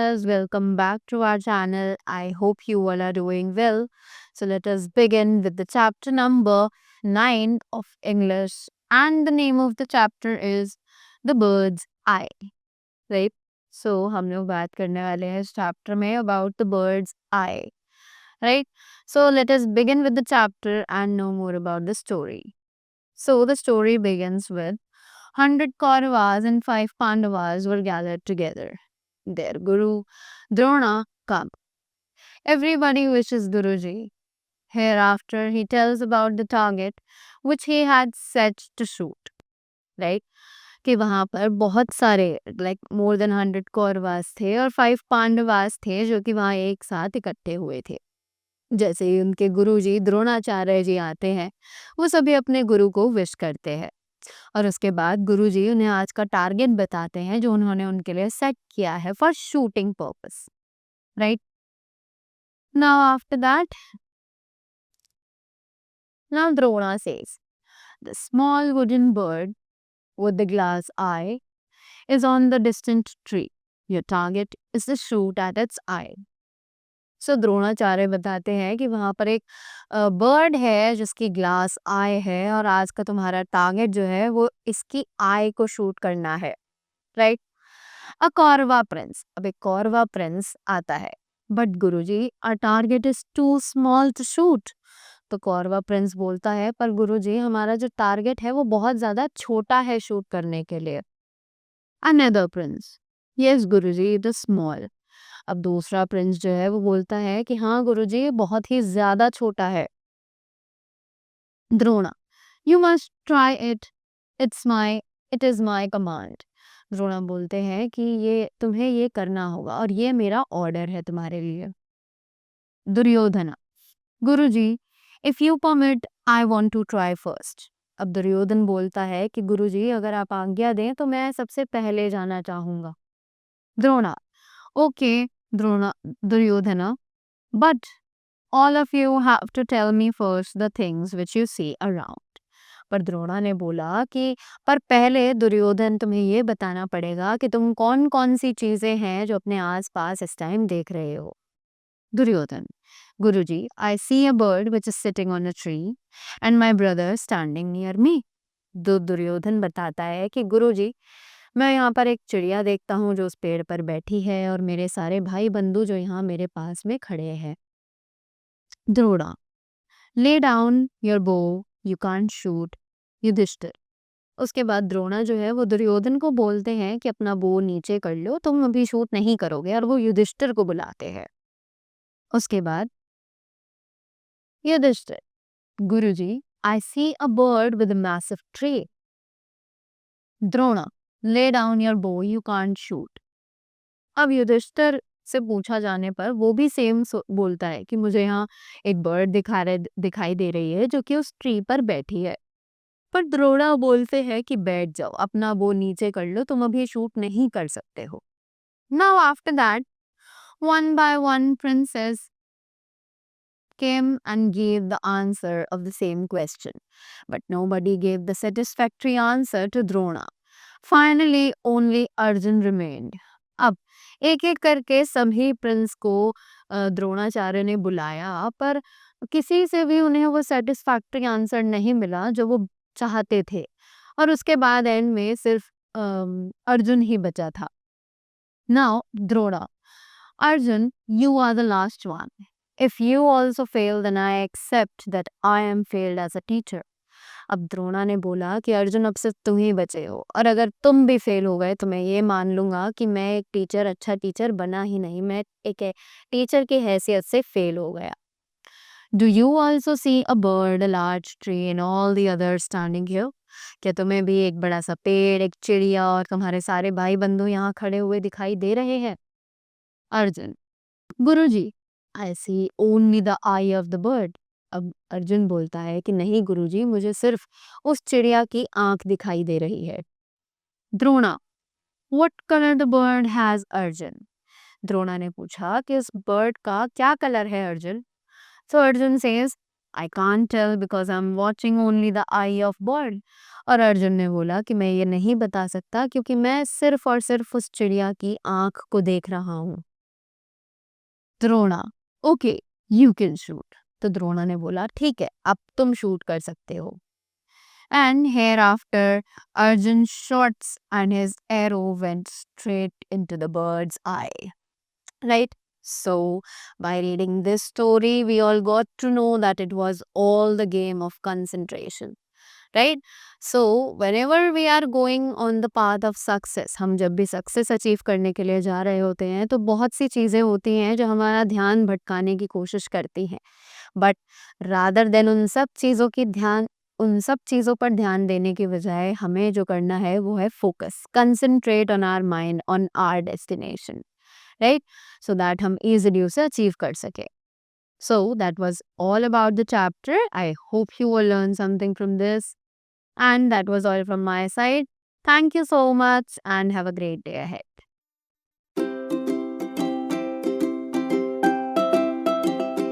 viewers, welcome back to our channel. I hope you all are doing well. So, let us begin with the chapter number 9 of English, and the name of the chapter is The Bird's Eye. Right? So, हम लोग बात करने वाले हैं इस chapter में about the bird's eye. Right? So, let us begin with the chapter and know more about the story. So, the story begins with 100 Kauravas and 5 Pandavas were gathered together. Their guru, Drona, come. Everybody wishes Guruji. Hereafter, he tells about the target which he had set to shoot. Right? कि वहाँ पर बहुत सारे like more than 100 Kauravas थे और 5 पांडवास थे जो कि वहाँ एक साथ इकट्ठे हुए थे। जैसे ही उनके गुरुजी द्रोणाचार्य जी आते हैं, वो सभी अपने गुरु को विश करते हैं और उसके बाद गुरुजी उन्हें आज का टारगेट बताते हैं जो उन्होंने उनके लिए सेट किया है for shooting purpose, right? Now after that, now Drona says, the small wooden bird with the glass eye is on the distant tree. Your target is to shoot at its eye. सो द्रोणाचार्य बताते हैं कि वहां पर एक bird है जिसकी glass I है और आज का तुम्हारा टारगेट जो है वो इसकी आई को शूट करना है, राइट? अ कौरवा प्रिंस, अब एक कौरवा प्रिंस आता है, but guruji our target is too small to shoot. तो कौरवा प्रिंस बोलता है पर गुरुजी हमारा जो टारगेट है वो बहुत ज्यादा छोटा है शूट करने के लिए। Another Prince, yes Guruji it is small. अब दूसरा प्रिंस जो है वो बोलता है कि हाँ गुरुजी ये बहुत ही ज्यादा छोटा है। Drona, you must try it, it is my command. Drona बोलते हैं कि ये तुम्हें ये करना होगा और ये मेरा ऑर्डर है तुम्हारे लिए। Duryodhana, guruji if you permit I want to try first. अब दुर्योधन बोलता है कि गुरुजी अगर आप आज्ञा दें तो मैं सबसे पहले जाना चाहूंगा। Drona, okay Drona, Duryodhana, but all of you have to tell me first the things which you see around. पर द्रोणा ने बोला कि पर पहले दुर्योधन तुम्हें ये बताना पड़ेगा कि तुम कौन कौन सी चीजें हैं जो अपने आसपास इस टाइम देख रहे हो। Duryodhan, guruji I see a bird which is sitting on a tree and my brother standing near me. Duryodhan बताता है कि गुरुजी मैं यहाँ पर एक चिड़िया देखता हूँ जो उस पेड़ पर बैठी है और मेरे सारे भाई बंधु जो यहाँ मेरे पास में खड़े हैं। Drona, lay down your bow, you can't shoot. Yudhishthir, उसके बाद द्रोणा जो है वो दुर्योधन को बोलते हैं कि अपना बो नीचे कर लो, तुम अभी शूट नहीं करोगे, और वो युधिष्ठिर को बुलाते हैं। उसके बाद Yudhishthir, guruji I see a bird with a massive tree. Drona, lay down your bow, you can't shoot. अब युधिष्ठिर से पूछा जाने पर वो भी सेम बोलता है कि मुझे यहाँ एक बर्ड दिखाई दे रही है जो कि उस ट्री पर बैठी है। पर द्रोणा बोलते हैं कि बैठ जाओ, अपना वो नीचे कर लो, तुम अभी शूट नहीं कर सकते हो। Now after that, one by one princess came and gave the answer of the same question, but nobody gave the satisfactory answer to Drona. Finally, only Arjun remained. अब एक एक करके सभी प्रिंस को द्रोणाचार्य ने बुलाया, पर किसी से भी उन्हें वो सेटिस्फैक्टरी आंसर नहीं मिला जो वो चाहते थे, और उसके बाद एंड में सिर्फ अर्जुन ही बचा था। Now Drona, Arjun you are the last one. If you also fail then I accept that I am failed as a teacher. अब द्रोणा ने बोला कि अर्जुन अब सिर्फ तुम ही बचे हो, और अगर तुम भी फेल हो गए तो मैं ये मान लूंगा कि मैं एक टीचर अच्छा टीचर बना ही नहीं, मैं एक टीचर की हैसियत से फेल हो गया। Do you also see a bird, a large tree and all the others standing here? क्या तुम्हें भी एक बड़ा सा पेड़, एक चिड़िया और तुम्हारे सारे भाई बंधु यहाँ खड़े हुए दिखाई दे रहे हैं? Arjun, guruji I see only the eye of the bird. अब अर्जुन बोलता है कि नहीं गुरुजी, मुझे सिर्फ उस चिड़िया की आंख दिखाई दे रही है। Drona, what colour the bird has Arjun? Drona ने पूछा कि उस बर्ड का क्या कलर है अर्जुन? So Arjun says, I can't tell because I am watching only the eye of bird. और अर्जुन ने बोला कि मैं ये नहीं बता सकता क्योंकि मैं सिर्फ और सिर्फ उस चिड़िया की आंख को देख रहा हूँ। Drona, okay you can shoot. तो द्रोणा ने बोला ठीक है, अब तुम शूट कर सकते हो। And hereafter, Arjun shots and his arrow went straight into the bird's eye. Right? So, by reading this story, we all got to know that it was all the game of concentration. Right? So, whenever we are going on the path of success, हम जब भी success achieve करने के लिए जा रहे होते हैं तो बहुत सी चीज़ें होती हैं जो हमारा ध्यान भटकाने की कोशिश करती हैं, बट रादर देन उन सब चीज़ों पर ध्यान देने की बजाय हमें जो करना है वो है focus, concentrate on our mind on our destination, right, so that हम इजीली उसे अचीव कर सके। So that was all about the chapter. I hope you will learn something from this, and that was all from my side. Thank you so much and have a great day ahead.